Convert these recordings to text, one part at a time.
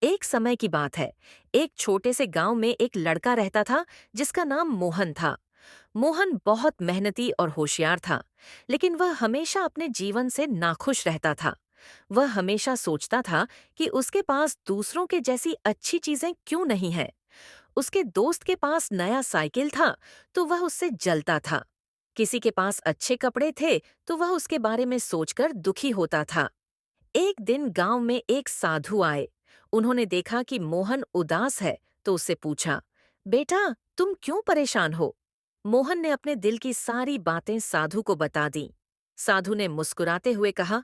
एक समय की बात है। एक छोटे से गांव में एक लड़का रहता था जिसका नाम मोहन था। मोहन बहुत मेहनती और होशियार था, लेकिन वह हमेशा अपने जीवन से नाखुश रहता था। वह हमेशा सोचता था कि उसके पास दूसरों के जैसी अच्छी चीजें क्यों नहीं है। उसके दोस्त के पास नया साइकिल था, तो वह उससे जलता था। किसी के पास अच्छे कपड़े थे, तो वह उसके बारे में सोचकर दुखी होता था। एक दिन गांव में एक साधु आए। उन्होंने देखा कि मोहन उदास है, तो उससे पूछा, बेटा, तुम क्यों परेशान हो? मोहन ने अपने दिल की सारी बातें साधु को बता दी। साधु ने मुस्कुराते हुए कहा,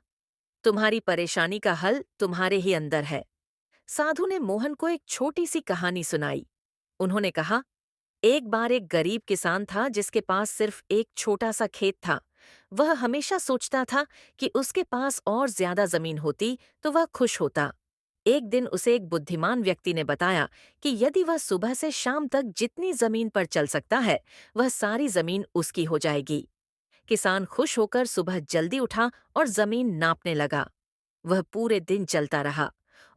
तुम्हारी परेशानी का हल तुम्हारे ही अंदर है। साधु ने मोहन को एक छोटी सी कहानी सुनाई। उन्होंने कहा, एक बार एक गरीब किसान था जिसके पास सिर्फ एक छोटा सा खेत था। वह हमेशा सोचता था कि उसके पास और ज्यादा जमीन होती तो वह खुश होता। एक दिन उसे एक बुद्धिमान व्यक्ति ने बताया कि यदि वह सुबह से शाम तक जितनी जमीन पर चल सकता है, वह सारी जमीन उसकी हो जाएगी। किसान खुश होकर सुबह जल्दी उठा और जमीन नापने लगा। वह पूरे दिन चलता रहा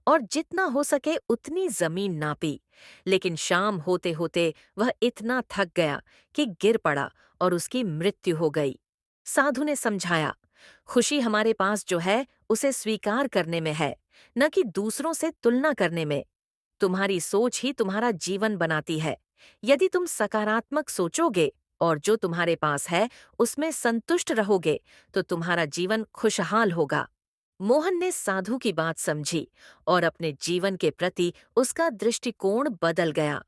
और जितना हो सके उतनी जमीन नापी। लेकिन शाम होते होते वह इतना थक गया कि गिर पड़ा और उसकी मृत्यु हो गई। साधु ने समझाया, खुशी हमारे पास जो है उसे स्वीकार करने में है, न कि दूसरों से तुलना करने में। तुम्हारी सोच ही तुम्हारा जीवन बनाती है। यदि तुम सकारात्मक सोचोगे और जो तुम्हारे पास है उसमें संतुष्ट रहोगे, तो तुम्हारा जीवन खुशहाल होगा। मोहन ने साधु की बात समझी और अपने जीवन के प्रति उसका दृष्टिकोण बदल गया।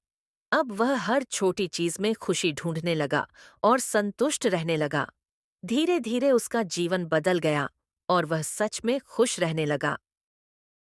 अब वह हर छोटी चीज में खुशी ढूंढने लगा और संतुष्ट रहने लगा। धीरे धीरे उसका जीवन बदल गया और वह सच में खुश रहने लगा।